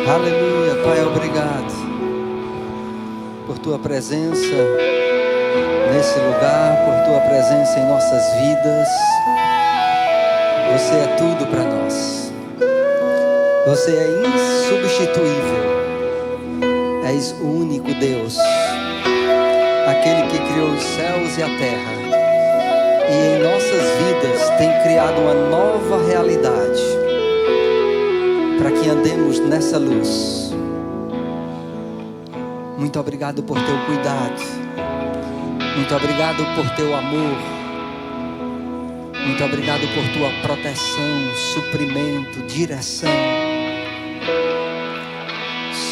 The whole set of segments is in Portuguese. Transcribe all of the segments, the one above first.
Aleluia, Pai, obrigado por Tua presença nesse lugar, por Tua presença em nossas vidas. Você é tudo para nós. Você é insubstituível. És o único Deus, aquele que criou os céus e a terra, e em nossas vidas tem criado uma nova realidade, para que andemos nessa luz. Muito obrigado por Teu cuidado, muito obrigado por Teu amor, muito obrigado por Tua proteção, suprimento, direção.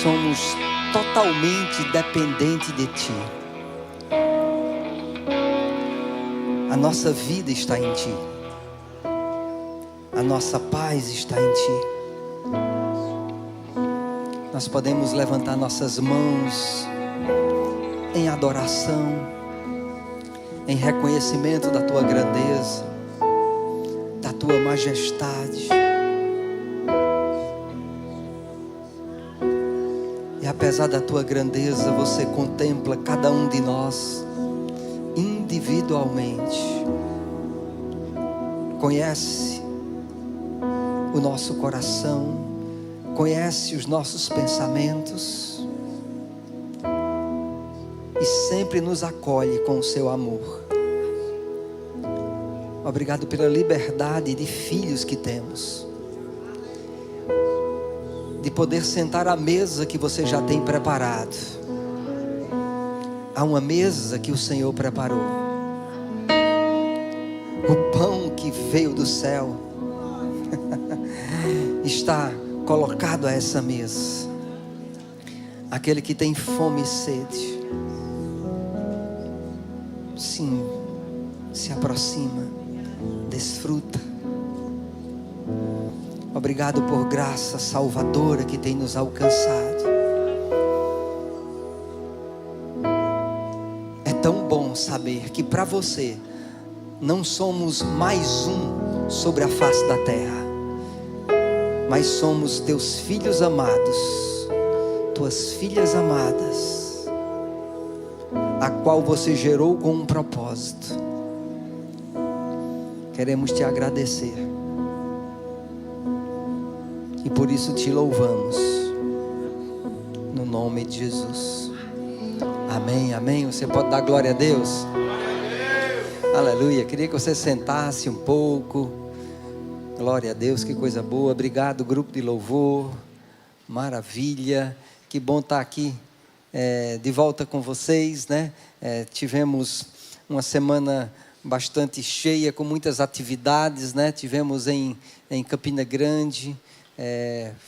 Somos totalmente dependentes de Ti. A nossa vida está em Ti, a nossa paz está em Ti. Nós podemos levantar nossas mãos em adoração, em reconhecimento da Tua grandeza, da Tua majestade. E apesar da Tua grandeza, você contempla cada um de nós individualmente. Conhece o nosso coração, conhece os nossos pensamentos e sempre nos acolhe com o Seu amor. Obrigado pela liberdade de filhos que temos, de poder sentar à mesa que Você já tem preparado. Há uma mesa que o Senhor preparou, o pão que veio do céu está colocado a essa mesa. Aquele que tem fome e sede, sim, se aproxima, desfruta. Obrigado por graça salvadora que tem nos alcançado. É tão bom saber que para Você não somos mais um sobre a face da terra, mas somos Teus filhos amados, Tuas filhas amadas, a qual Você gerou com um propósito. Queremos Te agradecer e por isso Te louvamos, no nome de Jesus. Amém, amém. Você pode dar glória a Deus? Aleluia. Queria que você sentasse um pouco. Glória a Deus, que coisa boa. Obrigado, grupo de louvor. Maravilha. Que bom estar aqui de volta com vocês, né? Tivemos uma semana bastante cheia, com muitas atividades, né? Tivemos em Campina Grande,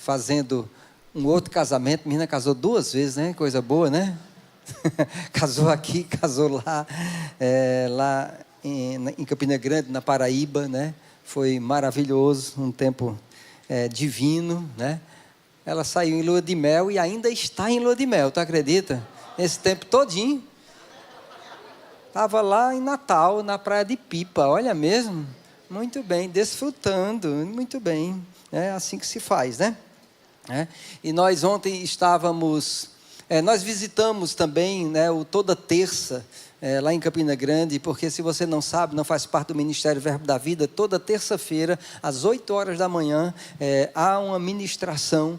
fazendo um outro casamento. A menina casou 2 vezes, né? Coisa boa, né? Casou aqui, casou lá, lá em Campina Grande, na Paraíba, né? Foi maravilhoso, um tempo divino, né? Ela saiu em lua de mel e ainda está em lua de mel, tu acredita? Esse tempo todinho. Estava lá em Natal, na praia de Pipa, olha mesmo. Muito bem, desfrutando, muito bem. É assim que se faz, né? E nós ontem estávamos... nós visitamos também, né, toda terça, lá em Campina Grande, porque se você não sabe, não faz parte do Ministério Verbo da Vida, toda terça-feira, às 8 horas da manhã, há uma ministração,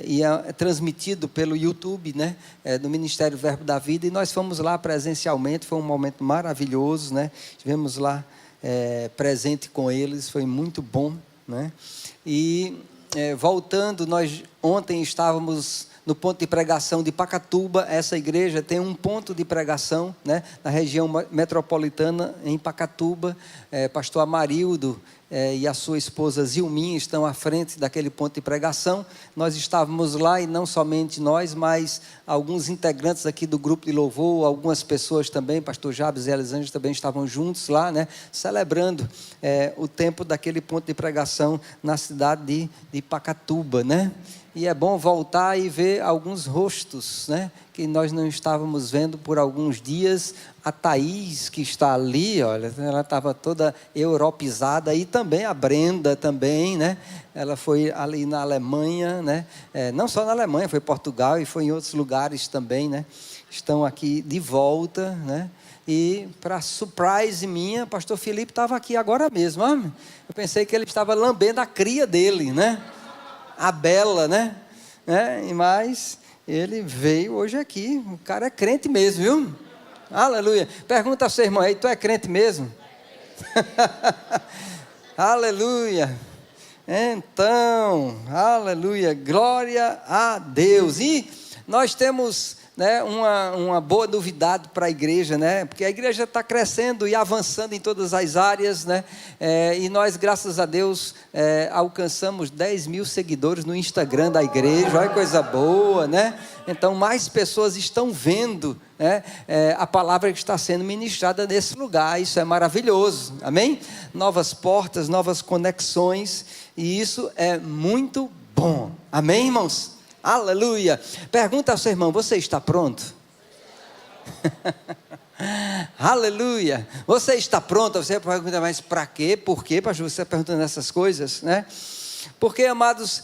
e é transmitido pelo YouTube, né, do Ministério Verbo da Vida, e nós fomos lá presencialmente, foi um momento maravilhoso, né, estivemos lá presente com eles, foi muito bom, né, e voltando, nós ontem estávamos no ponto de pregação de Pacatuba. Essa igreja tem um ponto de pregação, né, na região metropolitana, em Pacatuba. Pastor Amarildo e a sua esposa Zilminha estão à frente daquele ponto de pregação. Nós estávamos lá, e não somente nós, mas alguns integrantes aqui do grupo de louvor, algumas pessoas também, pastor Jabes e Elisângela também estavam juntos lá, né, celebrando o tempo daquele ponto de pregação na cidade de Pacatuba, né? E é bom voltar e ver alguns rostos, né, que nós não estávamos vendo por alguns dias. A Thaís, que está ali, olha, ela estava toda europeizada, e também a Brenda também, né? Ela foi ali na Alemanha, né? Não só na Alemanha, foi em Portugal e foi em outros lugares também, né? Estão aqui de volta, né? E para surprise minha, pastor Felipe estava aqui agora mesmo. Eu pensei que ele estava lambendo a cria dele, né? A Bela, né? Mas ele veio hoje aqui. O cara é crente mesmo, viu? Aleluia. Pergunta ao seu irmão aí, tu é crente mesmo? Aleluia. Então, aleluia, glória a Deus. E nós temos, né, uma boa novidade para a igreja, né? Porque a igreja está crescendo e avançando em todas as áreas, né? E nós, graças a Deus, alcançamos 10 mil seguidores no Instagram da igreja. Olha que coisa boa, né? Então mais pessoas estão vendo, né, a palavra que está sendo ministrada nesse lugar. Isso é maravilhoso, amém? Novas portas, novas conexões, e isso é muito bom, amém, irmãos? Aleluia. Pergunta ao seu irmão, você está pronto? Aleluia. Você está pronto? Você pergunta, mas para quê? Por quê, pastor? Você está perguntando essas coisas, né? Porque, amados,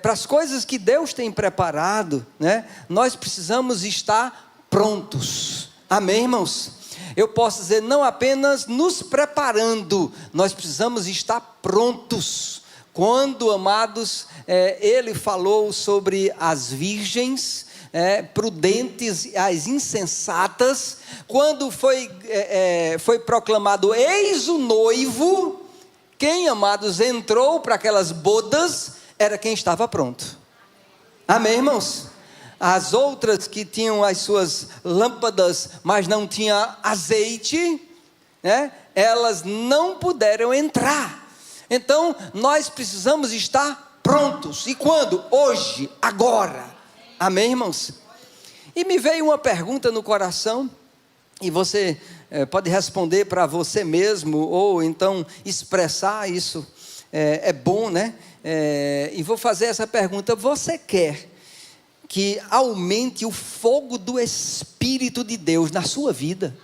para as coisas que Deus tem preparado, né, nós precisamos estar prontos, amém, irmãos? Eu posso dizer, não apenas nos preparando, nós precisamos estar prontos. Quando, amados, ele falou sobre as virgens prudentes e as insensatas, quando foi proclamado, eis o noivo, quem, amados, entrou para aquelas bodas, era quem estava pronto, amém, irmãos? As outras que tinham as suas lâmpadas, mas não tinha azeite, né, elas não puderam entrar. Então, nós precisamos estar prontos. E quando? Hoje, agora. Amém, irmãos? E me veio uma pergunta no coração, e você pode responder para você mesmo, ou então expressar isso, é bom, né? E vou fazer essa pergunta: você quer que aumente o fogo do Espírito de Deus na sua vida?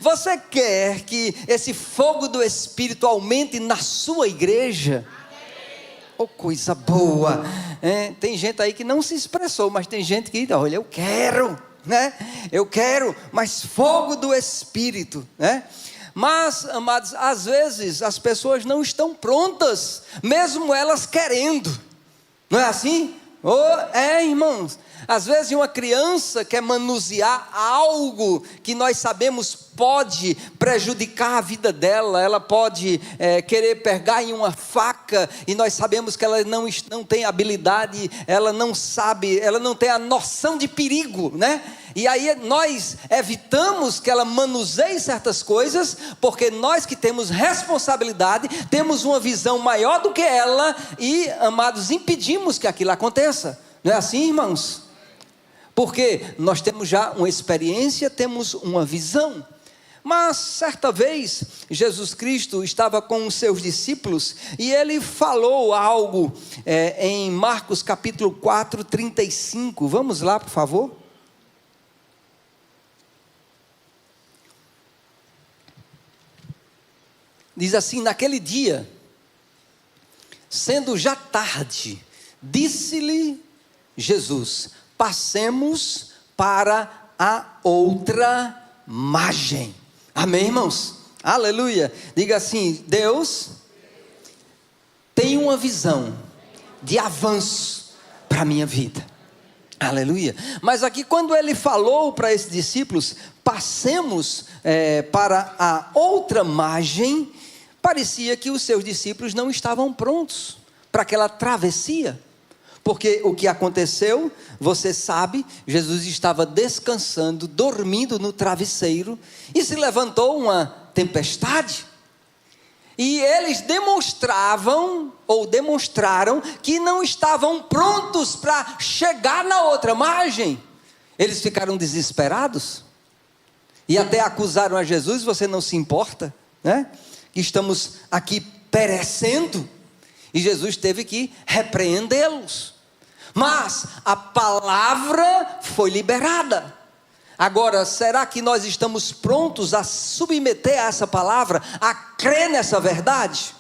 Você quer que esse fogo do Espírito aumente na sua igreja? Oh, coisa boa. Tem gente aí que não se expressou, mas tem gente que, olha, eu quero, né? Eu quero mais fogo do Espírito, né? Mas, amados, às vezes as pessoas não estão prontas, mesmo elas querendo, não é assim? Irmãos, às vezes uma criança quer manusear algo que nós sabemos pode prejudicar a vida dela. Ela pode querer pegar em uma faca, e nós sabemos que ela não tem habilidade, ela não sabe, ela não tem a noção de perigo, né? E aí nós evitamos que ela manuseie certas coisas, porque nós que temos responsabilidade, temos uma visão maior do que ela, e, amados, impedimos que aquilo aconteça. Não é assim, irmãos? Porque nós temos já uma experiência, temos uma visão. Mas certa vez Jesus Cristo estava com os seus discípulos, e ele falou algo em Marcos capítulo 4, 35. Vamos lá, por favor. Diz assim: naquele dia, sendo já tarde, disse-lhe Jesus: passemos para a outra margem. Amém, irmãos? Aleluia. Diga assim: Deus tem uma visão de avanço para a minha vida. Aleluia. Mas aqui, quando ele falou para esses discípulos, passemos para a outra margem, parecia que os seus discípulos não estavam prontos para aquela travessia. Porque o que aconteceu, você sabe, Jesus estava descansando, dormindo no travesseiro, e se levantou uma tempestade, e eles demonstraram que não estavam prontos para chegar na outra margem. Eles ficaram desesperados, e até acusaram a Jesus: você não se importa, né? Que estamos aqui perecendo. E Jesus teve que repreendê-los. mas a palavra foi liberada. Agora, será que nós estamos prontos a submeter a essa palavra, a crer nessa verdade?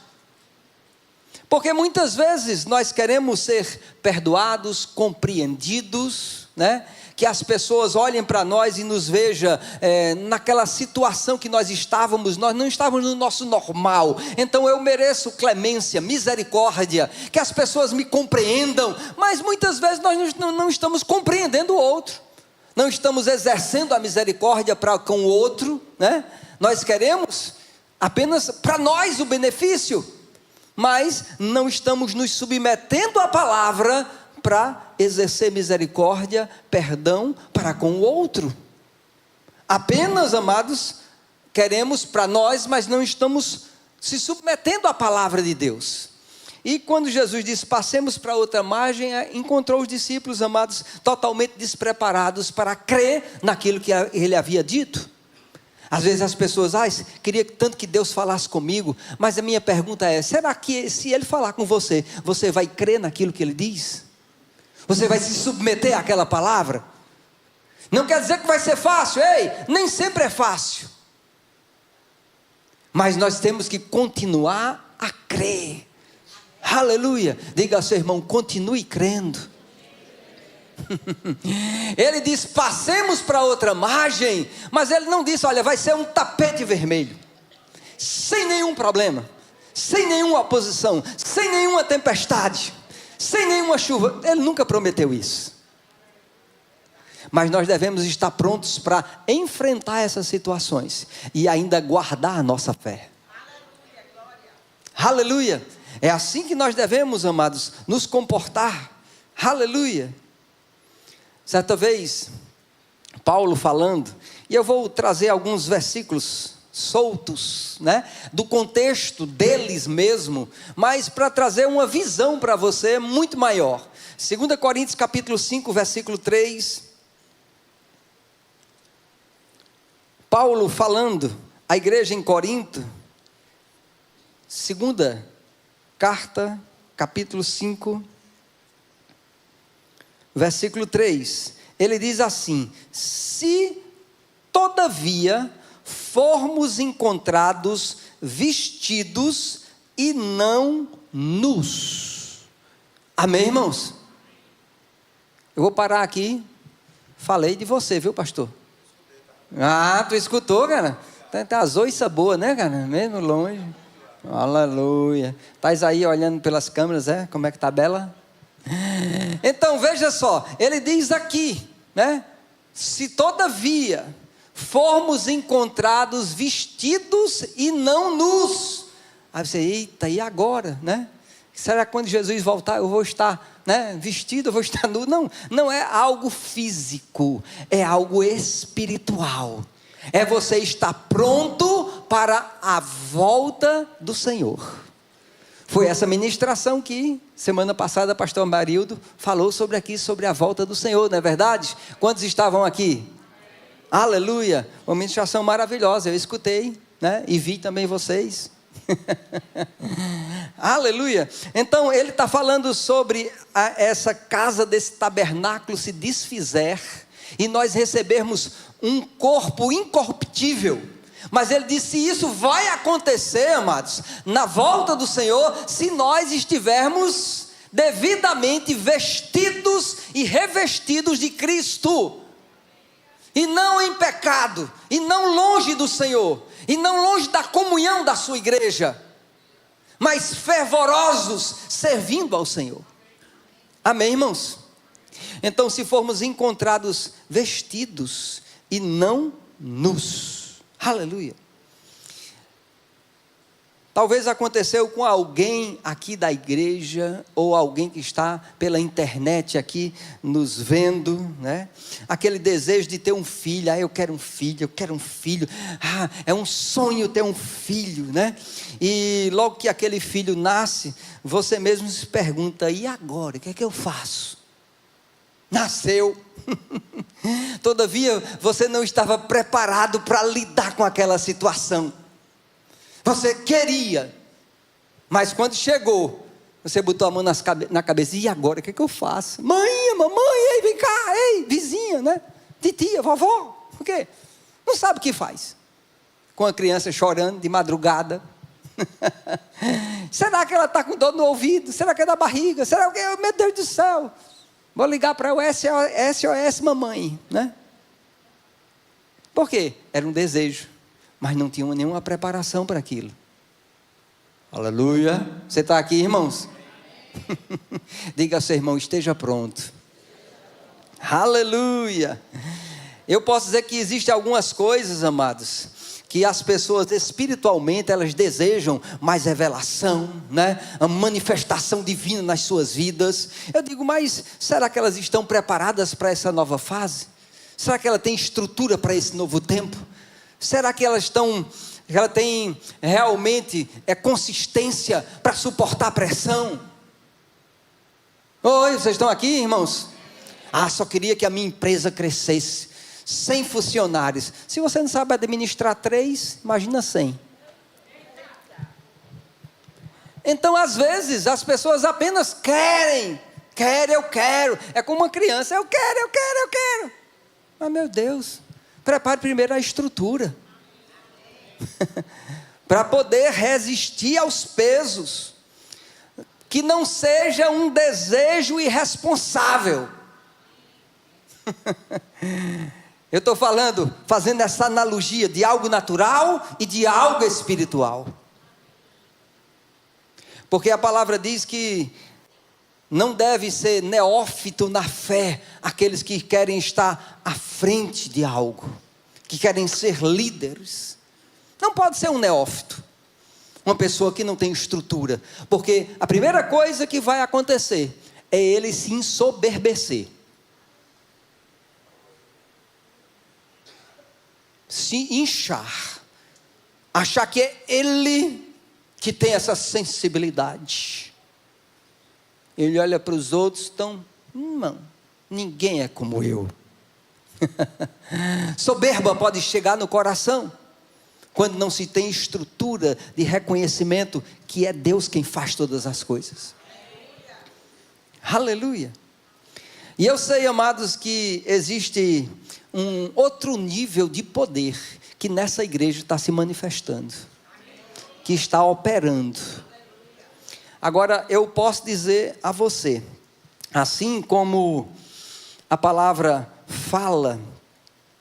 Porque muitas vezes nós queremos ser perdoados, compreendidos, né? Que as pessoas olhem para nós e nos vejam naquela situação que nós não estávamos no nosso normal. Então eu mereço clemência, misericórdia, que as pessoas me compreendam, mas muitas vezes nós não estamos compreendendo o outro, não estamos exercendo a misericórdia para com o outro, né? Nós queremos apenas para nós o benefício, mas não estamos nos submetendo à palavra para exercer misericórdia, perdão para com o outro. Apenas, amados, queremos para nós, mas não estamos se submetendo à palavra de Deus. E quando Jesus disse, passemos para outra margem, encontrou os discípulos, amados, totalmente despreparados para crer naquilo que ele havia dito. Às vezes as pessoas, queria tanto que Deus falasse comigo, mas a minha pergunta é, será que se Ele falar com você, você vai crer naquilo que Ele diz? Você vai se submeter àquela palavra? Não quer dizer que vai ser fácil, nem sempre é fácil. Mas nós temos que continuar a crer. Aleluia. Diga ao seu irmão, continue crendo. Ele diz, passemos para outra margem, mas ele não disse, olha, vai ser um tapete vermelho, sem nenhum problema, sem nenhuma oposição, sem nenhuma tempestade, sem nenhuma chuva. Ele nunca prometeu isso. Mas nós devemos estar prontos para enfrentar essas situações e ainda guardar a nossa fé. Aleluia. É assim que nós devemos, amados, nos comportar. Aleluia. Certa vez, Paulo falando, e eu vou trazer alguns versículos soltos, né, do contexto deles mesmo, mas para trazer uma visão para você muito maior. 2 Coríntios capítulo 5, versículo 3. Paulo falando à igreja em Corinto, 2ª carta, capítulo 5, versículo 3, ele diz assim, se todavia formos encontrados vestidos e não nus. Amém, irmãos? Eu vou parar aqui, falei de você, viu, pastor? Tu escutou, cara? Tá as oiças boas, né, cara? Mesmo longe. Aleluia. Estás aí olhando pelas câmeras, como é que tá bela? Então veja só, ele diz aqui, né? Se todavia formos encontrados vestidos e não nus. Aí você, eita, e agora, né? Será que quando Jesus voltar eu vou estar, né, vestido, eu vou estar nu? Não é algo físico, é algo espiritual. É você estar pronto para a volta do Senhor. Foi essa ministração que semana passada o pastor Marildo falou sobre a volta do Senhor, não é verdade? Quantos estavam aqui? Aleluia, uma ministração maravilhosa, eu escutei, né? E vi também vocês. Aleluia. Então ele está falando sobre essa casa desse tabernáculo se desfizer e nós recebermos um corpo incorruptível. Mas ele disse, isso vai acontecer, amados, na volta do Senhor, se nós estivermos devidamente vestidos e revestidos de Cristo, e não em pecado, e não longe do Senhor, e não longe da comunhão da sua igreja, mas fervorosos, servindo ao Senhor. Amém, irmãos? Então, se formos encontrados vestidos e não nus, aleluia. Talvez aconteceu com alguém aqui da igreja, ou alguém que está pela internet aqui nos vendo, né? Aquele desejo de ter um filho, eu quero um filho, é um sonho ter um filho, né? E logo que aquele filho nasce, você mesmo se pergunta, e agora, o que é que eu faço? Nasceu. Todavia, você não estava preparado para lidar com aquela situação. Você queria, mas quando chegou, Você botou a mão na cabeça, e agora, o que é que eu faço? Mãe, mamãe, ei, vem cá, ei, vizinha, né? Titia, vovó, o quê? Não sabe o que faz. Com a criança chorando de madrugada. Será que ela está com dor no ouvido? Será que é da barriga? Será que, meu Deus do céu, vou ligar para o SOS mamãe, né? Por quê? Era um desejo, mas não tinha nenhuma preparação para aquilo. Aleluia. Você está aqui, irmãos? Diga ao seu irmão, esteja pronto. Aleluia. Eu posso dizer que existem algumas coisas, amados, que as pessoas espiritualmente elas desejam mais revelação, né? A manifestação divina nas suas vidas. Eu digo, mas será que elas estão preparadas para essa nova fase? Será que ela tem estrutura para esse novo tempo? Será que ela tem realmente consistência para suportar a pressão? Oi, vocês estão aqui, irmãos? Só queria que a minha empresa crescesse. 100 funcionários. Se você não sabe administrar 3, imagina 100. Então, às vezes, as pessoas apenas querem, eu quero. É como uma criança, eu quero. Mas, meu Deus, prepare primeiro a estrutura. Para poder resistir aos pesos. Que não seja um desejo irresponsável. Eu estou fazendo essa analogia de algo natural e de algo espiritual. Porque a palavra diz que não deve ser neófito na fé aqueles que querem estar à frente de algo, que querem ser líderes. Não pode ser um neófito, uma pessoa que não tem estrutura, porque a primeira coisa que vai acontecer é ele se ensoberbecer. Se inchar, achar que é ele que tem essa sensibilidade. Ele olha para os outros, então, não, ninguém é como eu. Soberba pode chegar no coração, quando não se tem estrutura de reconhecimento que é Deus quem faz todas as coisas. Aleluia. E eu sei, amados, que existe um outro nível de poder que nessa igreja está se manifestando, que está operando. Agora, eu posso dizer a você, assim como a palavra fala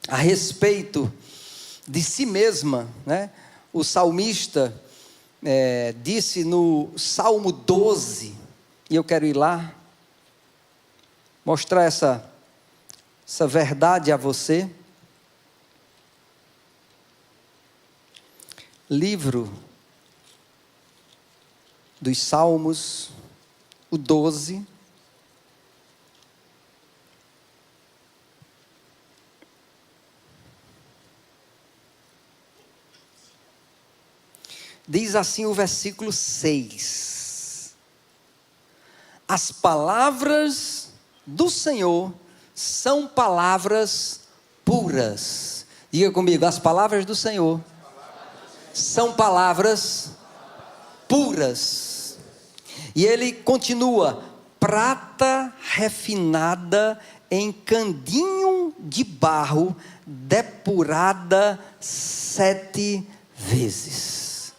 a respeito de si mesma, né? O salmista disse no Salmo 12, e eu quero ir lá, mostrar essa verdade a você. Livro dos Salmos, o 12. Diz assim o versículo 6. As palavras do Senhor são palavras puras. Diga comigo, as palavras do Senhor são palavras puras. E ele continua, prata refinada em candinho de barro, depurada 7 vezes.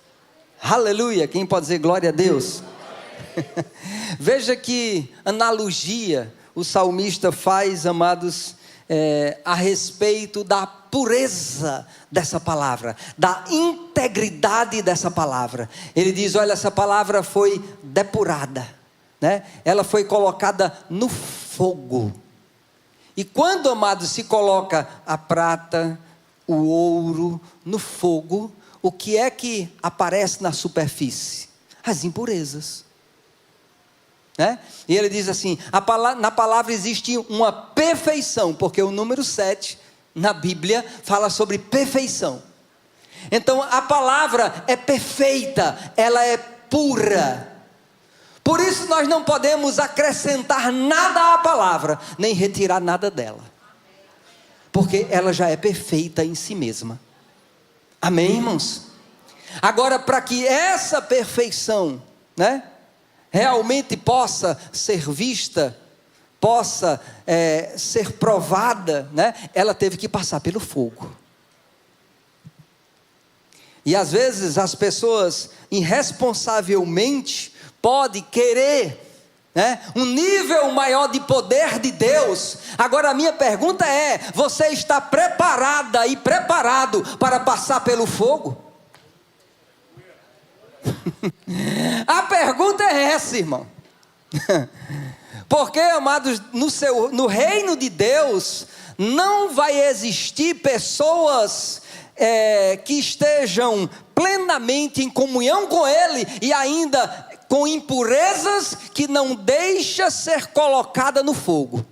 Aleluia, quem pode dizer glória a Deus? Veja que analogia o salmista faz, amados, a respeito da pureza dessa palavra, da integridade dessa palavra. Ele diz, olha, essa palavra foi depurada, né? Ela foi colocada no fogo. E quando, amados, se coloca a prata, o ouro no fogo, o que é que aparece na superfície? As impurezas. Né? E ele diz assim, na palavra existe uma perfeição, porque o número 7 na Bíblia fala sobre perfeição. Então a palavra é perfeita, ela é pura. Por isso nós não podemos acrescentar nada à palavra, nem retirar nada dela, porque ela já é perfeita em si mesma. Amém, irmãos? Agora, para que essa perfeição, né, realmente possa ser vista, possa ser provada, né? Ela teve que passar pelo fogo. E às vezes as pessoas irresponsavelmente podem querer, né, um nível maior de poder de Deus. Agora a minha pergunta é: você está preparada e preparado para passar pelo fogo? A pergunta é essa, irmão. Porque, amados, no reino de Deus não vai existir pessoas que estejam plenamente em comunhão com Ele e ainda com impurezas que não deixa ser colocada no fogo.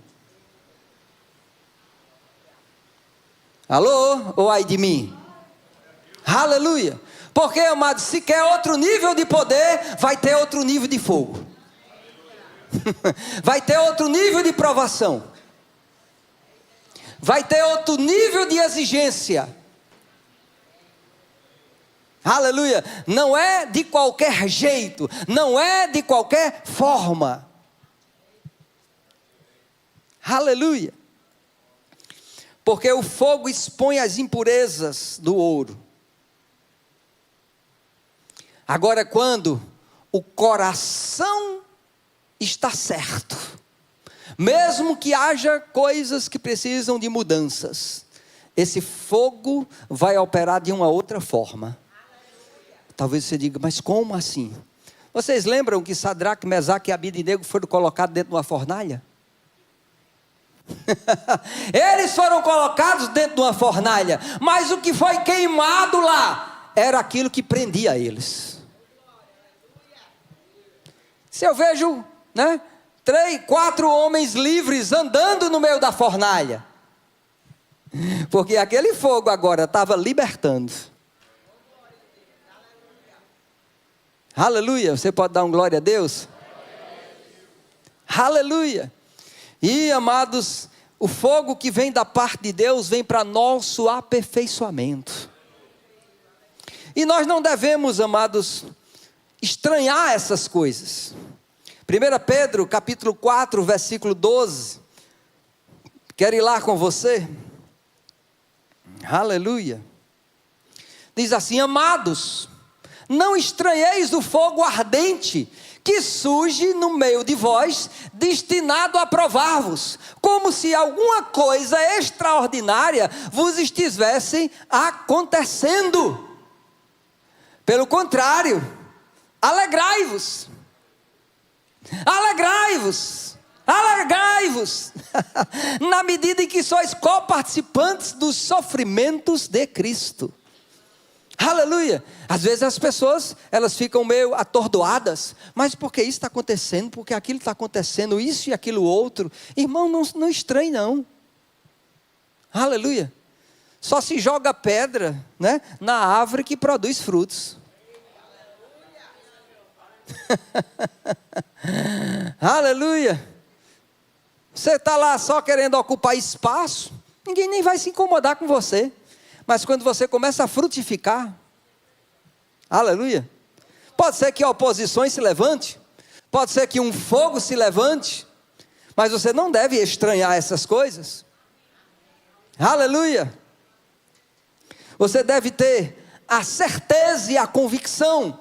Alô? Ou ai de mim? Aleluia. Porque, amados, se quer outro nível de poder, vai ter outro nível de fogo. Vai ter outro nível de provação. Vai ter outro nível de exigência. Aleluia. Não é de qualquer jeito, não é de qualquer forma. Aleluia. Porque o fogo expõe as impurezas do ouro. Agora, quando o coração está certo, mesmo que haja coisas que precisam de mudanças, esse fogo vai operar de uma outra forma. Talvez você diga, mas como assim? Vocês lembram que Sadraque, Mesaque e Abidnego foram colocados dentro de uma fornalha? Eles foram colocados dentro de uma fornalha, mas o que foi queimado lá era aquilo que prendia eles. Se eu vejo, né, 3, 4 homens livres andando no meio da fornalha, porque aquele fogo agora estava libertando. Aleluia. Você pode dar um glória a Deus? Aleluia. E, amados, o fogo que vem da parte de Deus vem para nosso aperfeiçoamento. E nós não devemos, amados, estranhar essas coisas. 1 Pedro capítulo 4, versículo 12. Quero ir lá com você? Aleluia. Diz assim: amados, não estranheis o fogo ardente que surge no meio de vós, destinado a provar-vos, como se alguma coisa extraordinária vos estivesse acontecendo. Pelo contrário, alegrai-vos, alegrai-vos, alegrai-vos, na medida em que sois coparticipantes dos sofrimentos de Cristo. Aleluia. Às vezes as pessoas, elas ficam meio atordoadas, mas porque isso está acontecendo, porque aquilo está acontecendo, isso e aquilo outro. Irmão, não estranhe não. Aleluia. Só se joga pedra, né, na árvore que produz frutos. Aleluia. Você está lá só querendo ocupar espaço, ninguém nem vai se incomodar com você. Mas quando você começa a frutificar, aleluia, pode ser que oposições se levante, pode ser que um fogo se levante, mas você não deve estranhar essas coisas. Aleluia. Você deve ter a certeza e a convicção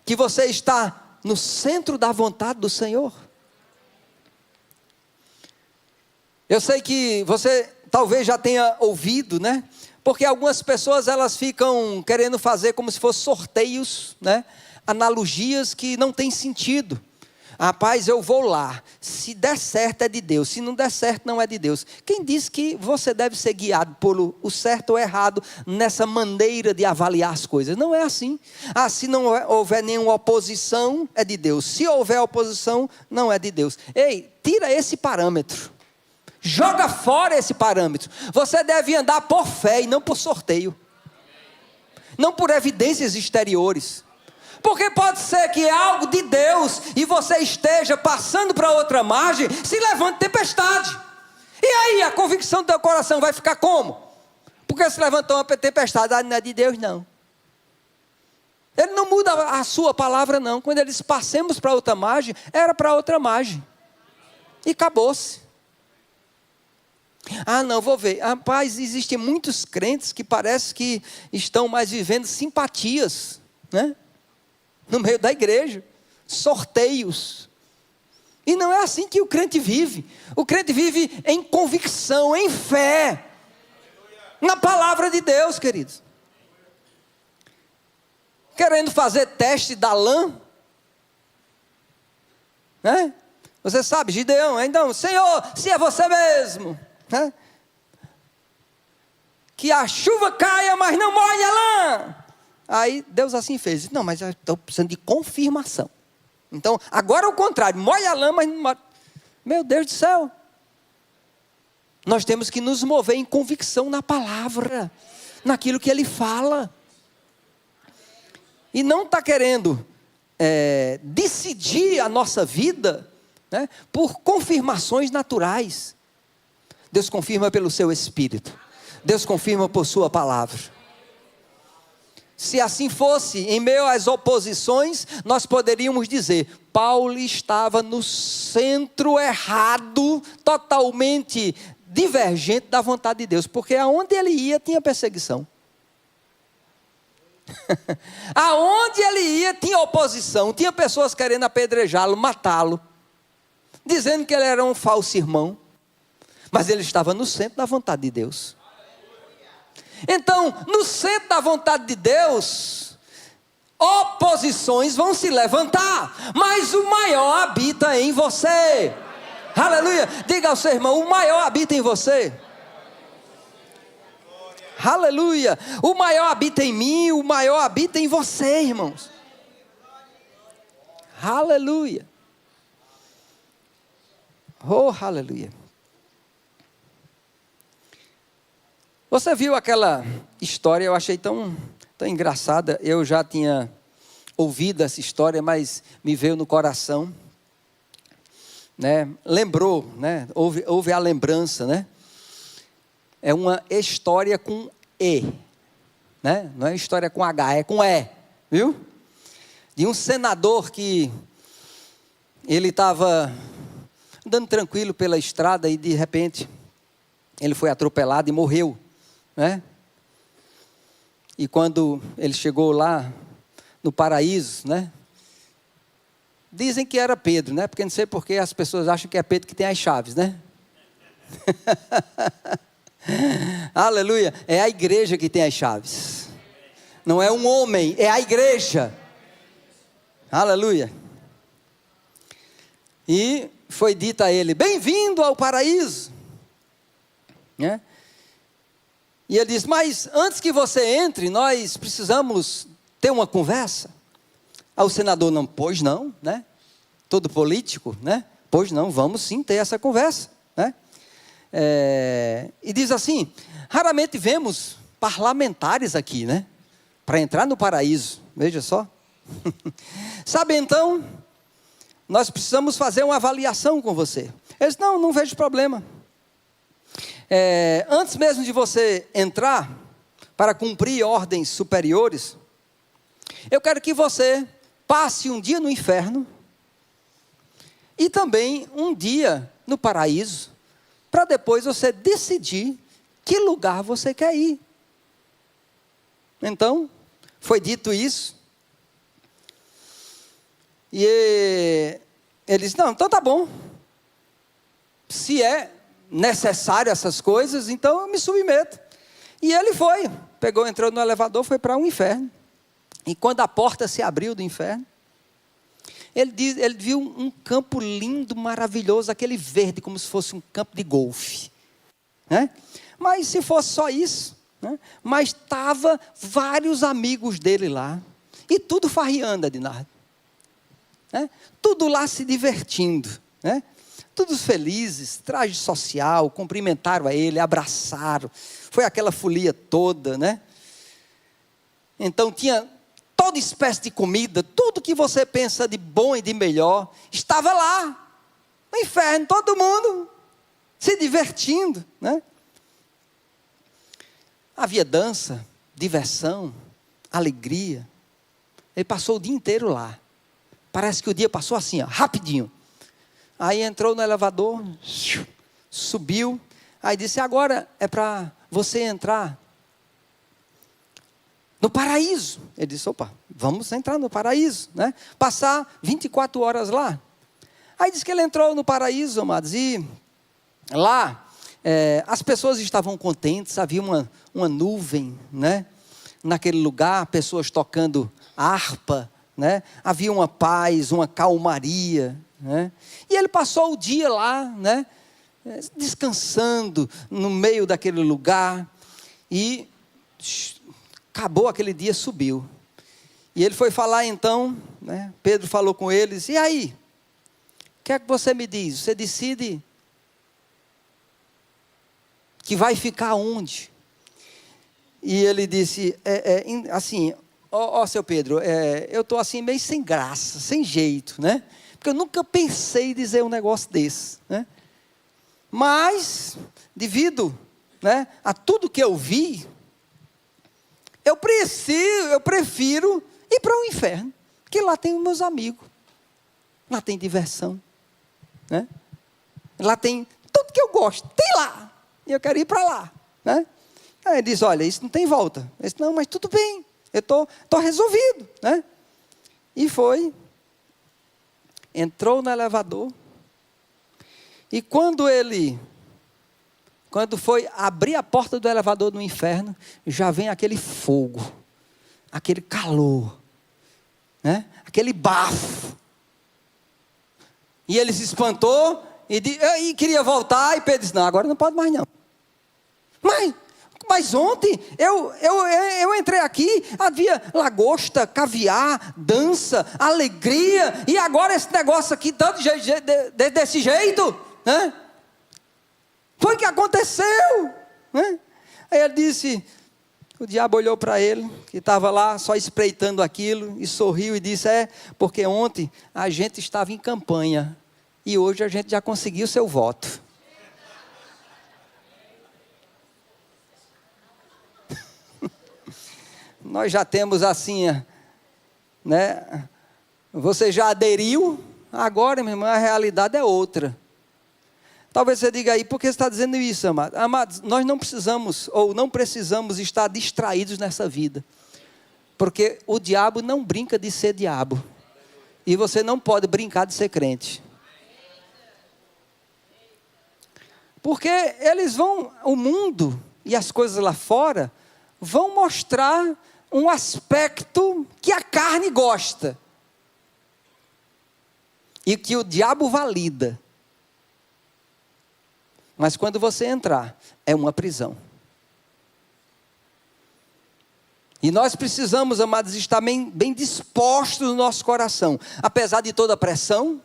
que você está no centro da vontade do Senhor. Eu sei que você talvez já tenha ouvido, né? Porque algumas pessoas, elas ficam querendo fazer como se fossem sorteios, né? Analogias que não tem sentido. Rapaz, eu vou lá, se der certo é de Deus, se não der certo não é de Deus. Quem disse que você deve ser guiado por o certo ou errado nessa maneira de avaliar as coisas? Não é assim. Se não houver nenhuma oposição, é de Deus. Se houver oposição, não é de Deus. Ei, tira esse parâmetro. Joga fora esse parâmetro. Você deve andar por fé e não por sorteio. Não por evidências exteriores. Porque pode ser que é algo de Deus e você esteja passando para outra margem, se levante tempestade. E aí a convicção do teu coração vai ficar como? Porque se levantou uma tempestade, não é de Deus não. Ele não muda a sua palavra, não. Quando ele diz passemos para outra margem, era para outra margem. E acabou-se. Ah, não, vou ver. Rapaz, existem muitos crentes que parece que estão mais vivendo simpatias, né? No meio da igreja. Sorteios. E não é assim que o crente vive. O crente vive em convicção, em fé. Na palavra de Deus, queridos. Querendo fazer teste da lã, né? Você sabe, Gideão, então, Senhor, se é você mesmo, né? Que a chuva caia, mas não molhe a lã. Aí Deus assim fez. Não, mas eu estou precisando de confirmação. Então, agora é o contrário, molhe a lã, mas não molhe. Meu Deus do céu. Nós temos que nos mover em convicção na palavra, naquilo que Ele fala. E não está querendo decidir a nossa vida, né, por confirmações naturais. Deus confirma pelo seu Espírito. Deus confirma por sua palavra. Se assim fosse, em meio às oposições, nós poderíamos dizer, Paulo estava no centro errado, totalmente divergente da vontade de Deus, porque aonde ele ia tinha perseguição. Aonde ele ia tinha oposição, tinha pessoas querendo apedrejá-lo, matá-lo, dizendo que ele era um falso irmão, mas ele estava no centro da vontade de Deus. Então, no centro da vontade de Deus, oposições vão se levantar, mas o maior habita em você. Aleluia. Diga ao seu irmão, o maior habita em você. Aleluia. O maior habita em mim, o maior habita em você, irmãos. Aleluia. Oh, aleluia. Você viu aquela história, eu achei tão engraçada. Eu já tinha ouvido essa história, mas me veio no coração, né? Lembrou, né? Houve a lembrança, né? É uma história com E, né? Não é história com H, é com E, viu? De um senador que ele estava andando tranquilo pela estrada e de repente ele foi atropelado e morreu, né? E quando ele chegou lá no paraíso, né? Dizem que era Pedro, né? Porque não sei porque as pessoas acham que é Pedro que tem as chaves, né? Aleluia. É a igreja que tem as chaves. Não é um homem, é a igreja. Aleluia. E foi dito a ele, bem-vindo ao paraíso, né? E ele diz, mas antes que você entre, nós precisamos ter uma conversa. Aí o senador, não, pois não, né? Todo político, né? Pois não, vamos sim ter essa conversa, né? E diz assim, raramente vemos parlamentares aqui, né? Para entrar no paraíso, veja só. Sabe, então, nós precisamos fazer uma avaliação com você. Ele disse, não vejo problema. Antes mesmo de você entrar para cumprir ordens superiores, eu quero que você passe um dia no inferno e também um dia no paraíso, para depois você decidir que lugar você quer ir. Então, foi dito isso, e ele disse, não, então tá bom, se é necessário essas coisas, então eu me submeto. E ele foi, entrou no elevador, foi para um inferno. E quando a porta se abriu do inferno, ele viu um campo lindo, maravilhoso, aquele verde, como se fosse um campo de golfe, né? Mas se fosse só isso, né? Mas estava vários amigos dele lá, e tudo farriando, Adinardo, né? Tudo lá se divertindo, né? Todos felizes, traje social, cumprimentaram a ele, abraçaram, foi aquela folia toda, né? Então tinha toda espécie de comida, tudo que você pensa de bom e de melhor, estava lá, no inferno, todo mundo se divertindo, né? Havia dança, diversão, alegria. Ele passou o dia inteiro lá. Parece que o dia passou assim, ó, rapidinho. Aí entrou no elevador, subiu. Aí disse, agora é para você entrar no paraíso. Ele disse, opa, vamos entrar no paraíso, né? Passar 24 horas lá. Aí disse que ele entrou no paraíso, amados, e lá as pessoas estavam contentes, havia uma nuvem, né? Naquele lugar, pessoas tocando harpa, né? Havia uma paz, uma calmaria, né? E ele passou o dia lá, né? Descansando no meio daquele lugar, e acabou aquele dia, subiu. E ele foi falar então, né? Pedro falou com eles, e aí? O que é que você me diz? Você decide que vai ficar onde? E ele disse, assim, ó seu Pedro, eu estou assim meio sem graça, sem jeito, né? Porque eu nunca pensei em dizer um negócio desse, né? Mas, devido, né, a tudo que eu vi, eu prefiro ir para o inferno, porque lá tem os meus amigos, lá tem diversão, né? Lá tem tudo que eu gosto, tem lá, e eu quero ir para lá, né? Aí ele diz, olha, isso não tem volta. Eu disse, não, mas tudo bem, eu estou resolvido, né? E foi, entrou no elevador, e quando foi abrir a porta do elevador no inferno, já vem aquele fogo, aquele calor, né? Aquele bafo. E ele se espantou e queria voltar, e Pedro disse, não, agora não pode mais não. Mas ontem eu entrei aqui, havia lagosta, caviar, dança, alegria, e agora esse negócio aqui, desse jeito, né? Foi o que aconteceu, né? Aí ele disse, o diabo olhou para ele, que estava lá só espreitando aquilo, e sorriu e disse, porque ontem a gente estava em campanha, e hoje a gente já conseguiu seu voto. Nós já temos assim, né? Você já aderiu, agora, meu irmão, a realidade é outra. Talvez você diga aí, por que você está dizendo isso, amado? Amados, nós não precisamos estar distraídos nessa vida. Porque o diabo não brinca de ser diabo. E você não pode brincar de ser crente. Porque o mundo e as coisas lá fora, vão mostrar um aspecto que a carne gosta. E que o diabo valida. Mas quando você entrar, é uma prisão. E nós precisamos, amados, estar bem dispostos no nosso coração. Apesar de toda pressão,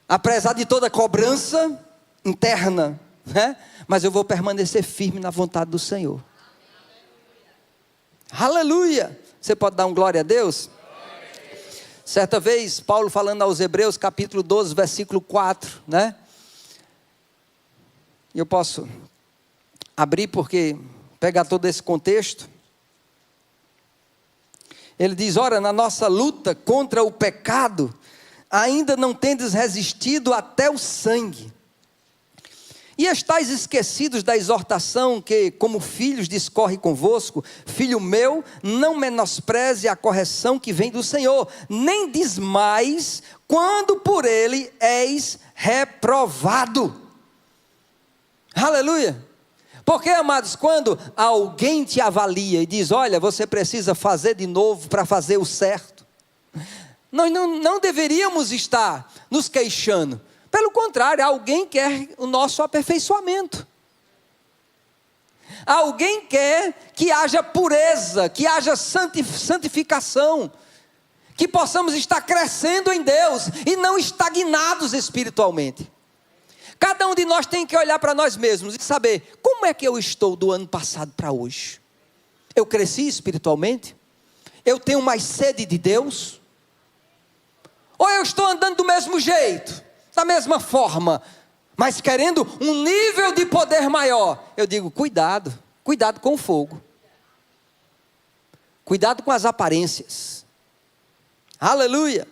apesar de toda cobrança interna, né? Mas eu vou permanecer firme na vontade do Senhor. Aleluia! Você pode dar um glória a Deus? Certa vez, Paulo falando aos Hebreus, capítulo 12, versículo 4, né? Eu posso abrir porque pegar todo esse contexto. Ele diz, ora, na nossa luta contra o pecado, ainda não tendes resistido até o sangue. E estáis esquecidos da exortação que, como filhos, discorre convosco. Filho meu, não menospreze a correção que vem do Senhor, nem desmais quando por ele és reprovado. Aleluia! Porque, amados, quando alguém te avalia e diz, olha, você precisa fazer de novo para fazer o certo, nós não deveríamos estar nos queixando. Pelo contrário, alguém quer o nosso aperfeiçoamento. Alguém quer que haja pureza, que haja santificação, que possamos estar crescendo em Deus e não estagnados espiritualmente. Cada um de nós tem que olhar para nós mesmos e saber, como é que eu estou do ano passado para hoje? Eu cresci espiritualmente? Eu tenho mais sede de Deus? Ou eu estou andando do mesmo jeito, da mesma forma, mas querendo um nível de poder maior? Eu digo, cuidado com o fogo. Cuidado com as aparências. Aleluia.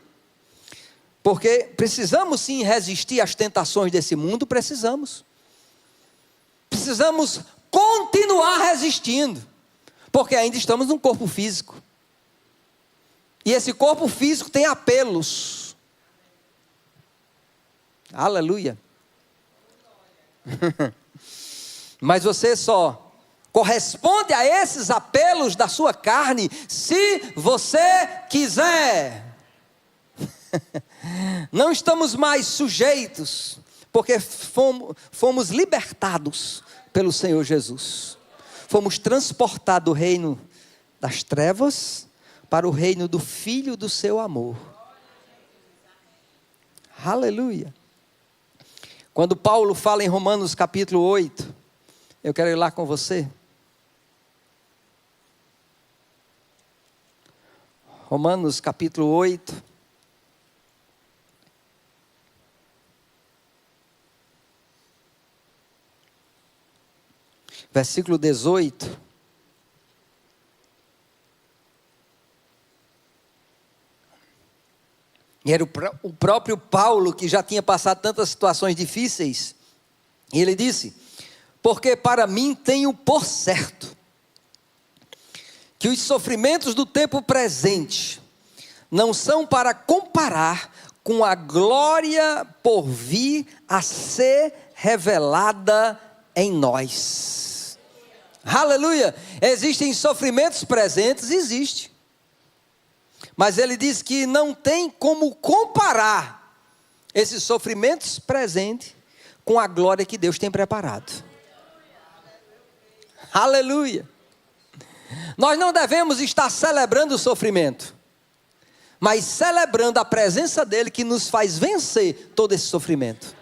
Porque precisamos sim resistir às tentações desse mundo, precisamos. Precisamos continuar resistindo, porque ainda estamos num corpo físico. E esse corpo físico tem apelos. Aleluia. Mas você só corresponde a esses apelos da sua carne se você quiser. Não estamos mais sujeitos, porque fomos libertados pelo Senhor Jesus. Fomos transportados do reino das trevas para o reino do Filho do seu amor. Aleluia. Quando Paulo fala em Romanos capítulo 8, eu quero ir lá com você. Romanos capítulo 8. Versículo 18. E era o próprio Paulo que já tinha passado tantas situações difíceis. E ele disse: porque para mim tenho por certo que os sofrimentos do tempo presente não são para comparar com a glória por vir a ser revelada em nós. Aleluia! Existem sofrimentos presentes, existe. Mas ele diz que não tem como comparar esses sofrimentos presentes com a glória que Deus tem preparado. Aleluia! Nós não devemos estar celebrando o sofrimento, mas celebrando a presença dele que nos faz vencer todo esse sofrimento.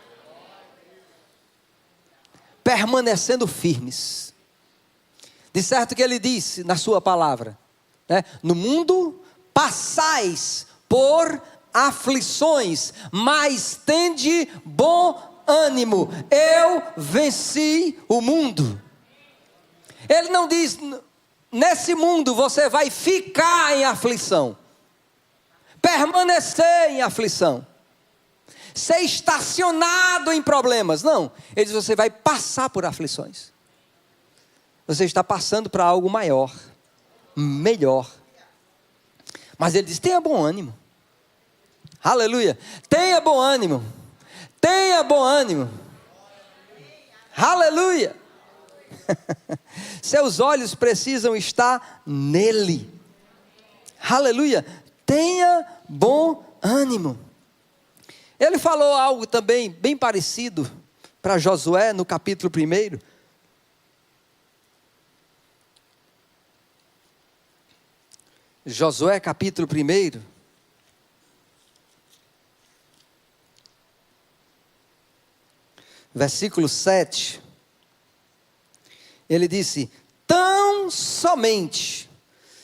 Permanecendo firmes. De certo que ele disse na sua palavra, né? No mundo passais por aflições, mas tende bom ânimo, eu venci o mundo. Ele não diz, nesse mundo você vai ficar em aflição, permanecer em aflição, ser estacionado em problemas. Não, ele diz, você vai passar por aflições. Você está passando para algo maior, melhor. Mas ele diz, tenha bom ânimo. Aleluia. Tenha bom ânimo. Tenha bom ânimo. Aleluia. Seus olhos precisam estar nele. Aleluia. Tenha bom ânimo. Ele falou algo também bem parecido para Josué no capítulo 1. Josué capítulo 1. Versículo 7. Ele disse: tão somente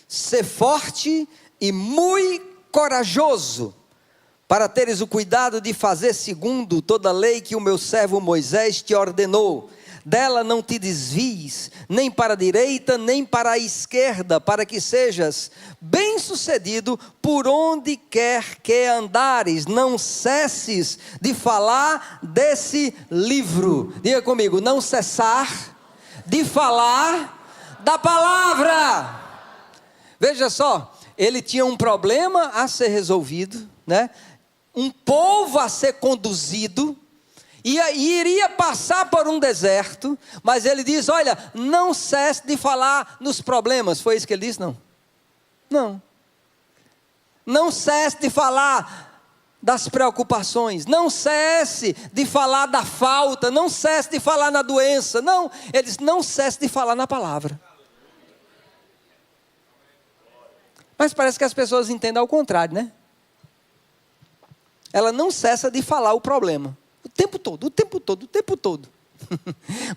ser forte e muito corajoso, para teres o cuidado de fazer segundo toda a lei que o meu servo Moisés te ordenou. Dela não te desvies, nem para a direita, nem para a esquerda, para que sejas bem-sucedido por onde quer que andares. Não cesses de falar desse livro. Diga comigo, não cessar de falar da palavra. Veja só, ele tinha um problema a ser resolvido, né? Um povo a ser conduzido, e iria passar por um deserto, mas ele diz, olha, não cesse de falar nos problemas. Foi isso que ele disse? Não cesse de falar das preocupações, não cesse de falar da falta, não cesse de falar na doença. Não, ele diz, não cesse de falar na palavra. Mas parece que as pessoas entendem ao contrário, né? Ela não cessa de falar o problema. O tempo todo.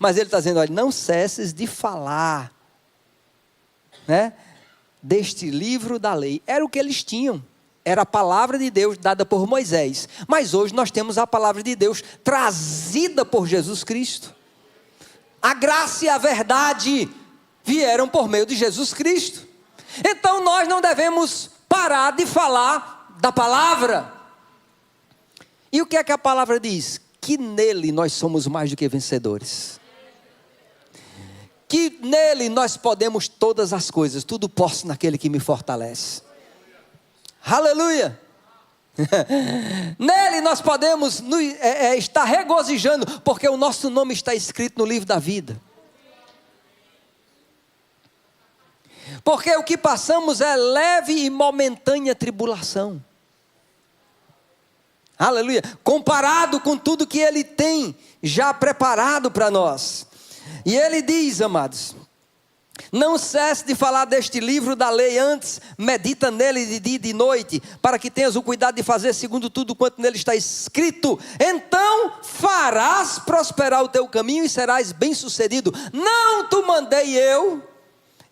Mas ele está dizendo, olha, não cesses de falar, né, deste livro da lei. Era o que eles tinham. Era a palavra de Deus dada por Moisés. Mas hoje nós temos a palavra de Deus trazida por Jesus Cristo. A graça e a verdade vieram por meio de Jesus Cristo. Então nós não devemos parar de falar da palavra. E o que é que a palavra diz? Que nele nós somos mais do que vencedores. Que nele nós podemos todas as coisas, tudo posso naquele que me fortalece. Aleluia! Nele nós podemos estar regozijando, porque o nosso nome está escrito no livro da vida. Porque o que passamos é leve e momentânea tribulação. Aleluia! Comparado com tudo que Ele tem já preparado para nós. E Ele diz, amados, não cesse de falar deste livro da lei, antes medita nele de dia e de noite, para que tenhas o cuidado de fazer segundo tudo quanto nele está escrito. Então farás prosperar o teu caminho e serás bem sucedido. Não te mandei eu.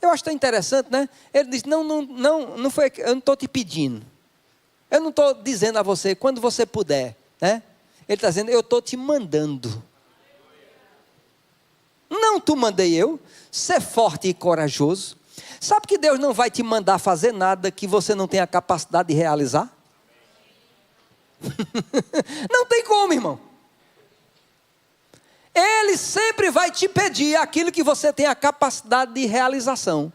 Eu acho tão interessante, né? Ele diz, não foi, eu não estou te pedindo. Eu não estou dizendo a você, quando você puder, né? Ele está dizendo, eu estou te mandando. Não te mandei eu, ser forte e corajoso. Sabe que Deus não vai te mandar fazer nada que você não tenha capacidade de realizar? Não tem como, irmão. Ele sempre vai te pedir aquilo que você tem a capacidade de realização.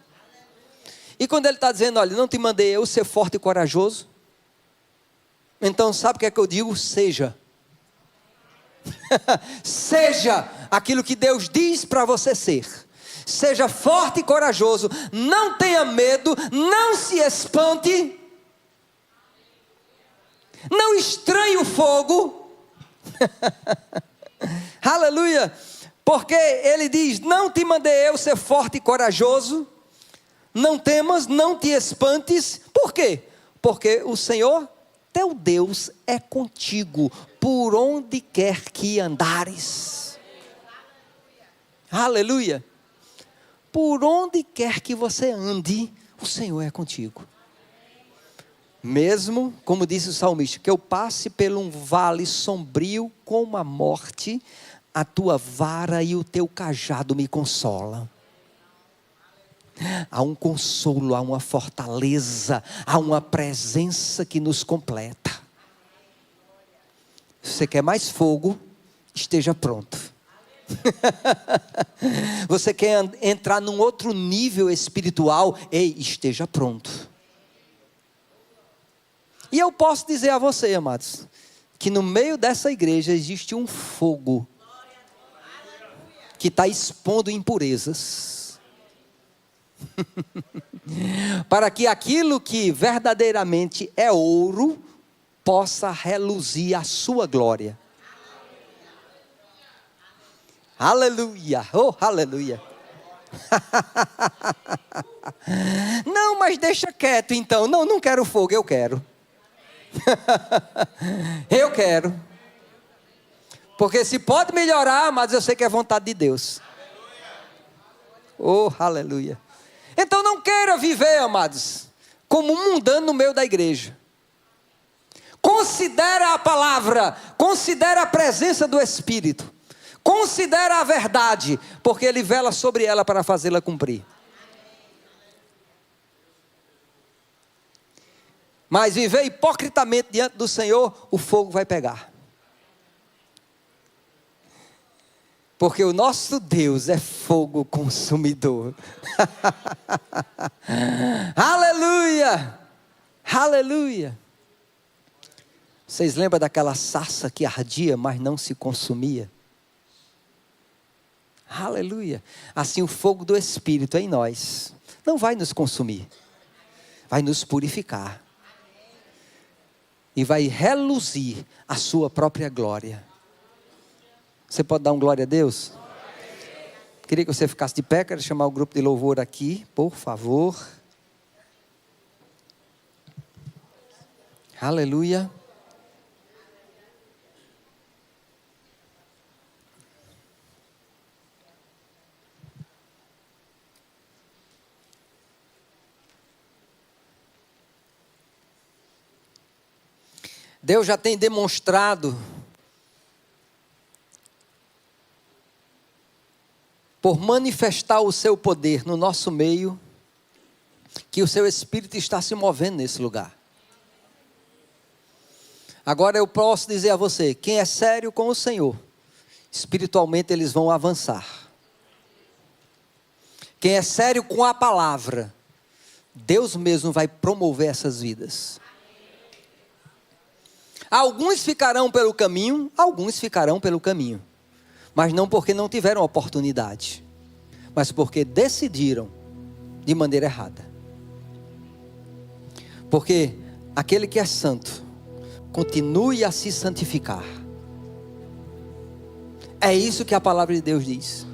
E quando Ele está dizendo, olha, não te mandei eu ser forte e corajoso, então sabe o que é que eu digo? Seja. Seja aquilo que Deus diz para você ser. Seja forte e corajoso. Não tenha medo. Não se espante. Não estranhe o fogo. Aleluia. Porque Ele diz, não te mandei eu ser forte e corajoso. Não temas, não te espantes. Por quê? Porque o Senhor teu Deus é contigo por onde quer que andares. Aleluia. Por onde quer que você ande, o Senhor é contigo. Mesmo, como disse o salmista, que eu passe por um vale sombrio como a morte, a tua vara e o teu cajado me consolam. Há um consolo, há uma fortaleza, há uma presença que nos completa. Se você quer mais fogo, esteja pronto. Você quer entrar num outro nível espiritual, ei, esteja pronto. E eu posso dizer a você, amados, que no meio dessa igreja existe um fogo que está expondo impurezas. Para que aquilo que verdadeiramente é ouro possa reluzir a sua glória. Aleluia, oh aleluia. Não, mas deixa quieto então. Não quero fogo, eu quero. Eu quero. Porque se pode melhorar, mas eu sei que é vontade de Deus. Oh aleluia. Então não queira viver, amados, como um mundano no meio da igreja. Considera a palavra, considera a presença do Espírito, considera a verdade, porque Ele vela sobre ela para fazê-la cumprir. Mas viver hipocritamente diante do Senhor, o fogo vai pegar. Porque o nosso Deus é fogo consumidor. Aleluia! Aleluia! Vocês lembram daquela sarça que ardia, mas não se consumia? Aleluia! Assim o fogo do Espírito em nós não vai nos consumir. Vai nos purificar. E vai reluzir a sua própria glória. Você pode dar um glória a Deus? Queria que você ficasse de pé, quero chamar o grupo de louvor aqui, por favor. Aleluia. Deus já tem demonstrado por manifestar o seu poder no nosso meio, que o seu espírito está se movendo nesse lugar. Agora eu posso dizer a você, quem é sério com o Senhor, espiritualmente eles vão avançar. Quem é sério com a palavra, Deus mesmo vai promover essas vidas. Alguns ficarão pelo caminho, mas não porque não tiveram oportunidade, mas porque decidiram de maneira errada. Porque aquele que é santo, continue a se santificar. É isso que a palavra de Deus diz.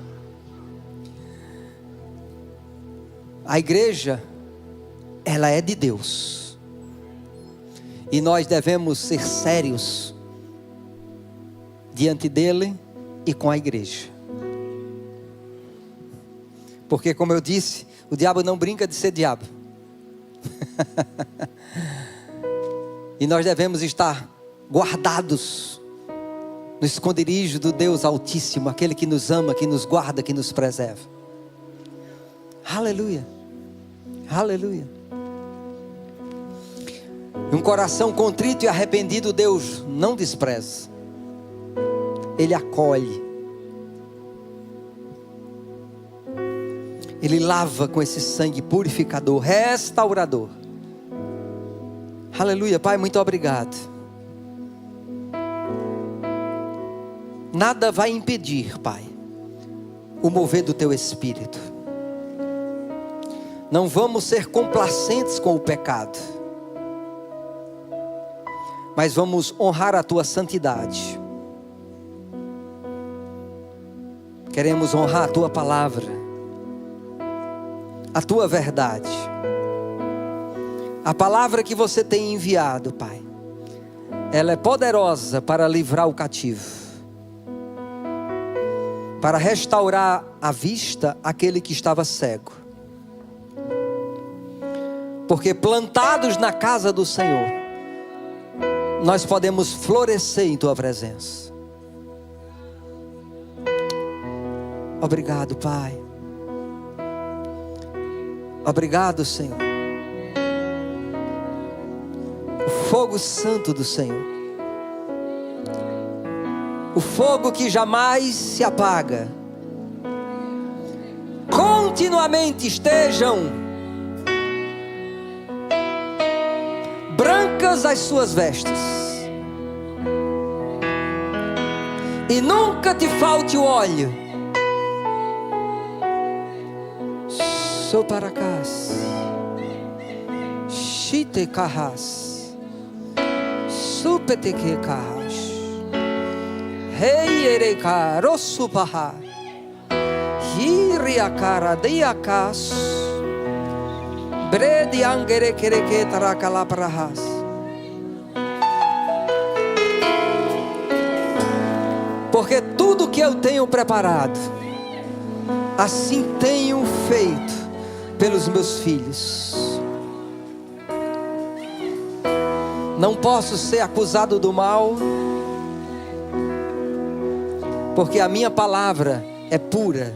A igreja, ela é de Deus. E nós devemos ser sérios diante dele e com a igreja. Porque, como eu disse, o diabo não brinca de ser diabo. E nós devemos estar guardados no esconderijo do Deus Altíssimo, aquele que nos ama, que nos guarda, que nos preserva. Aleluia, aleluia. Um coração contrito e arrependido Deus não despreza, Ele acolhe, Ele lava com esse sangue purificador, restaurador. Aleluia, Pai, muito obrigado. Nada vai impedir, Pai, o mover do Teu Espírito. Não vamos ser complacentes com o pecado, mas vamos honrar a Tua santidade. Queremos honrar a Tua palavra, a Tua verdade. A palavra que você tem enviado, Pai, ela é poderosa para livrar o cativo, para restaurar a vista àquele que estava cego. Porque plantados na casa do Senhor, nós podemos florescer em Tua presença. Obrigado, Pai. Obrigado, Senhor. O fogo santo do Senhor, o fogo que jamais se apaga, continuamente estejam brancas as suas vestes, e nunca te falte o óleo. Soparacás, chitecarras, supetequecas, reiereca, rossupahá, hiriacara, deiacás, brede angerequereque taracalaprahás. Porque tudo que eu tenho preparado, assim tenho feito pelos meus filhos. Não posso ser acusado do mal, porque a minha palavra é pura,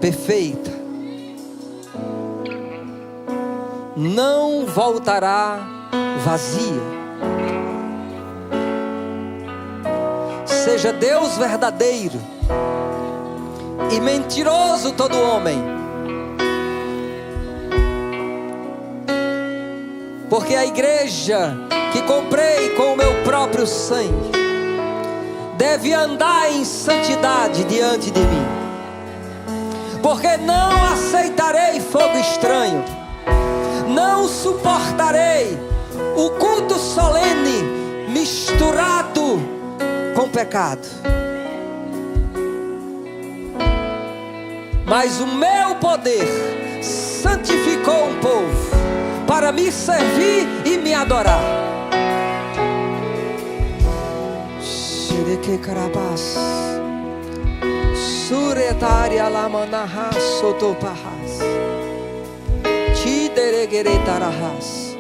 perfeita, não voltará vazia. Seja Deus verdadeiro e mentiroso todo homem, porque a igreja que comprei com o meu próprio sangue deve andar em santidade diante de mim, porque não aceitarei fogo estranho, não suportarei o culto solene misturado com pecado. Mas o meu poder santificou um povo para me servir e me adorar. Xereque carabás, suretaria lamanahás, sotopahás, tideregeretarahás,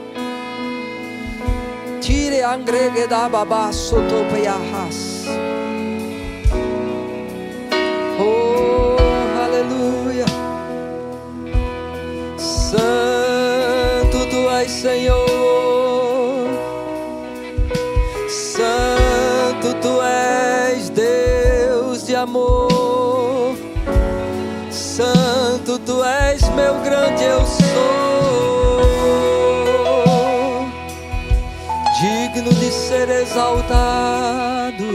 tire angregedababás, sotopaiahás. Oh, aleluia. amor. Santo, tu és meu grande eu sou, digno de ser exaltado,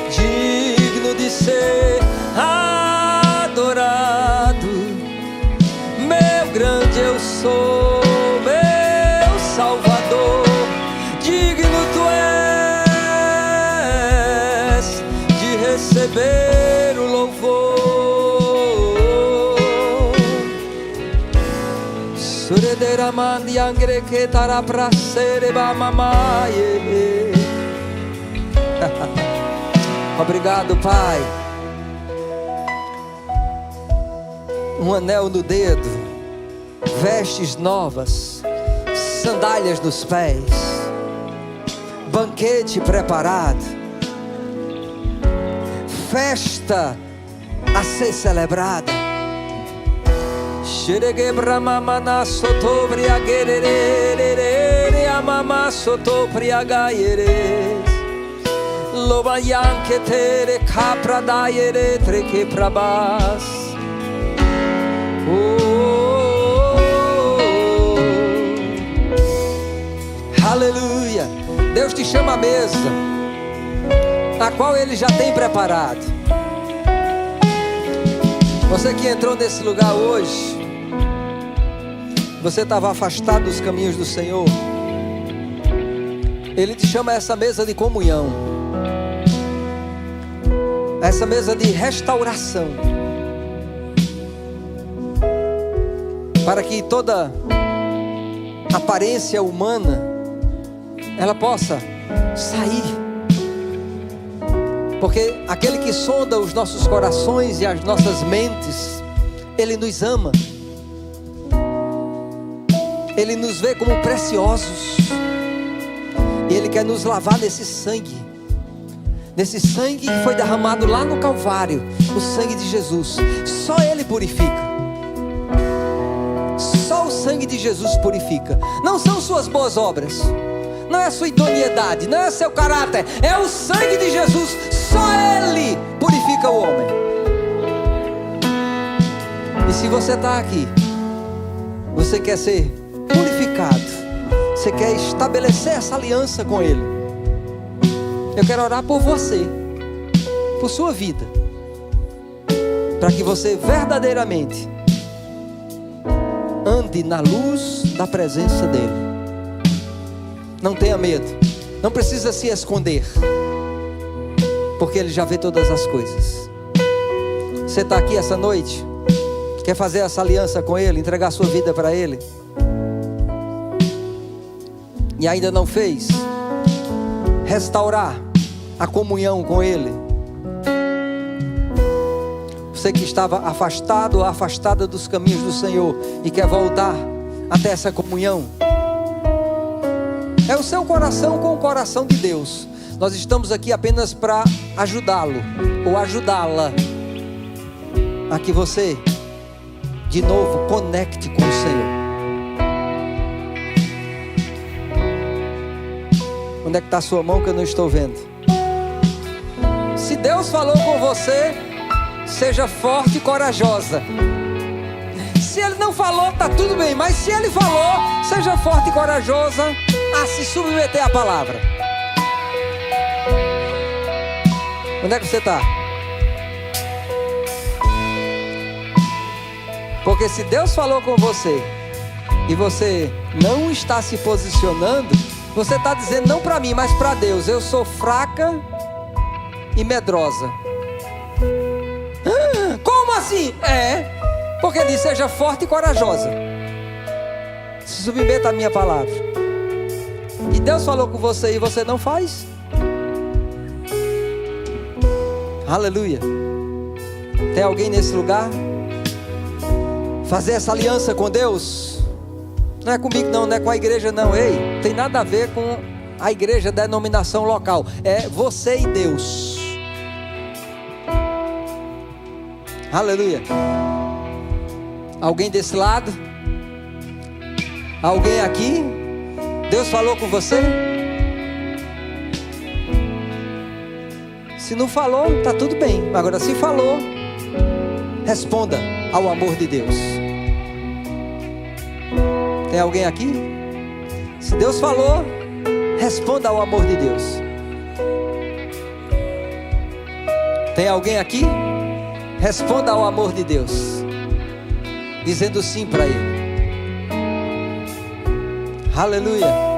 digno de ser adorado. Meu grande eu sou, meu Salvador, digno tu és de receber o louvor. Suredera mandi angre que tará pra ser mamaie. Obrigado, Pai. Um anel no dedo, vestes novas, sandálias nos pés, banquete preparado, festa a ser celebrada. Xeregue bramamana sotobriagerere, amama sotobriagaiere, lobayan que tere capra daiere treque prabas. Aleluia. Deus te chama à mesa, a qual Ele já tem preparado. Você que entrou nesse lugar hoje, você estava afastado dos caminhos do Senhor. Ele te chama a essa mesa de comunhão, a essa mesa de restauração, para que toda aparência humana ela possa sair, porque aquele que sonda os nossos corações e as nossas mentes, Ele nos ama, Ele nos vê como preciosos, e Ele quer nos lavar nesse sangue que foi derramado lá no Calvário, o sangue de Jesus. Só Ele purifica. Só o sangue de Jesus purifica. Não são suas boas obras, não é a sua idoneidade, não é seu caráter, é o sangue de Jesus. Só Ele purifica o homem. E se você está aqui, você quer ser purificado, você quer estabelecer essa aliança com Ele, eu quero orar por você, por sua vida, para que você verdadeiramente ande na luz da presença dEle. Não tenha medo, não precisa se esconder, porque Ele já vê todas as coisas. Você está aqui essa noite, quer fazer essa aliança com Ele, entregar sua vida para Ele, e ainda não fez, restaurar a comunhão com Ele. Você que estava afastado ou afastada dos caminhos do Senhor e quer voltar até essa comunhão, é o seu coração com o coração de Deus. Nós estamos aqui apenas para ajudá-lo ou ajudá-la a que você de novo conecte com o Senhor. Onde é que está a sua mão que eu não estou vendo? Se Deus falou com você, seja forte e corajosa. Se Ele não falou, está tudo bem, mas se Ele falou, seja forte e corajosa a se submeter à palavra. Onde é que você está? Porque se Deus falou com você e você não está se posicionando, você está dizendo não para mim, mas para Deus: eu sou fraca e medrosa. Como assim? Porque Ele diz: seja forte e corajosa, se submeta à minha palavra. E Deus falou com você e você não faz? Aleluia. Tem alguém nesse lugar? Fazer essa aliança com Deus? Não é comigo não, não é com a igreja não. Ei, tem nada a ver com a igreja, denominação local. É você e Deus. Aleluia. Alguém desse lado? Alguém aqui? Deus falou com você? Se não falou, está tudo bem. Agora, se falou, responda ao amor de Deus. Tem alguém aqui? Se Deus falou, responda ao amor de Deus. Tem alguém aqui? Responda ao amor de Deus, dizendo sim para Ele. Aleluia.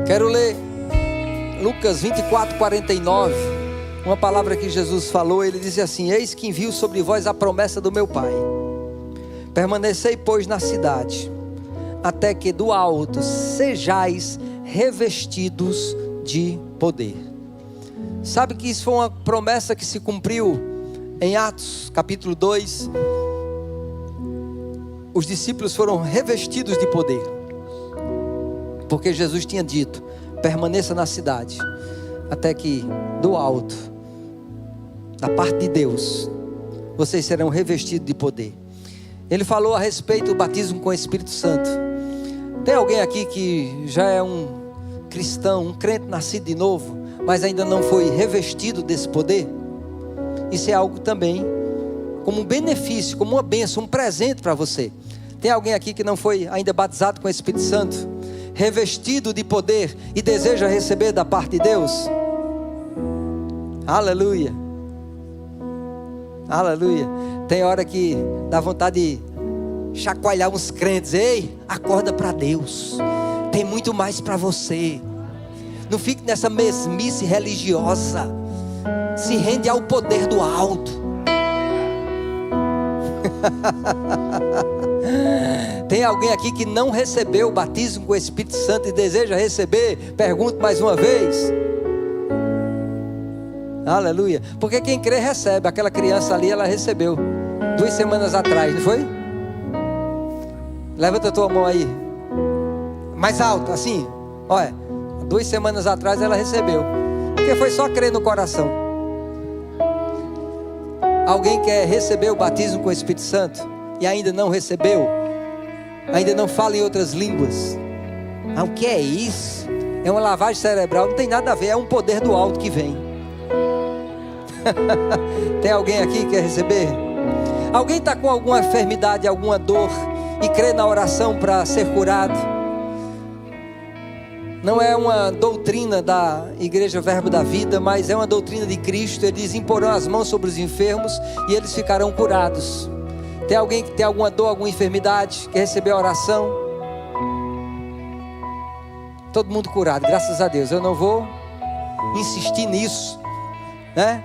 Quero ler Lucas 24:49, uma palavra que Jesus falou. Ele disse assim: eis que envio sobre vós a promessa do meu Pai. Permanecei, pois, na cidade, até que do alto sejais revestidos de poder. Sabe que isso foi uma promessa que se cumpriu em Atos capítulo 2. Os discípulos foram revestidos de poder, porque Jesus tinha dito: permaneça na cidade, até que do alto, da parte de Deus, vocês serão revestidos de poder. Ele falou a respeito do batismo com o Espírito Santo. Tem alguém aqui que já é um cristão, um crente nascido de novo, mas ainda não foi revestido desse poder? Isso é algo também como um benefício, como uma bênção, um presente para você. Tem alguém aqui que não foi ainda batizado com o Espírito Santo, revestido de poder e deseja receber da parte de Deus? Aleluia. Aleluia. Tem hora que dá vontade de chacoalhar uns crentes. Ei, acorda para Deus, tem muito mais para você. Não fique nessa mesmice religiosa. Se rende ao poder do alto. Tem alguém aqui que não recebeu o batismo com o Espírito Santo e deseja receber? Pergunto mais uma vez. Aleluia. Porque quem crê recebe. Aquela criança ali, ela recebeu 2 semanas atrás, não foi? Levanta a tua mão aí, mais alto, assim. Olha, 2 semanas atrás ela recebeu, porque foi só crer no coração. Alguém quer receber o batismo com o Espírito Santo e ainda não recebeu? Ainda não fala em outras línguas? Ah, o que é isso? É uma lavagem cerebral. Não tem nada a ver, é um poder do alto que vem. Tem alguém aqui que quer receber? Alguém está com alguma enfermidade, alguma dor e crê na oração para ser curado? Não é uma doutrina da Igreja Verbo da Vida, mas é uma doutrina de Cristo. Ele diz: imporão as mãos sobre os enfermos e eles ficarão curados. Tem alguém que tem alguma dor, alguma enfermidade, quer receber a oração? Todo mundo curado, graças a Deus. Eu não vou insistir nisso, né?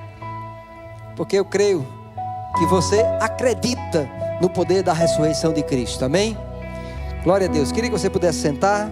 Porque eu creio que você acredita no poder da ressurreição de Cristo, amém? Glória a Deus. Queria que você pudesse sentar.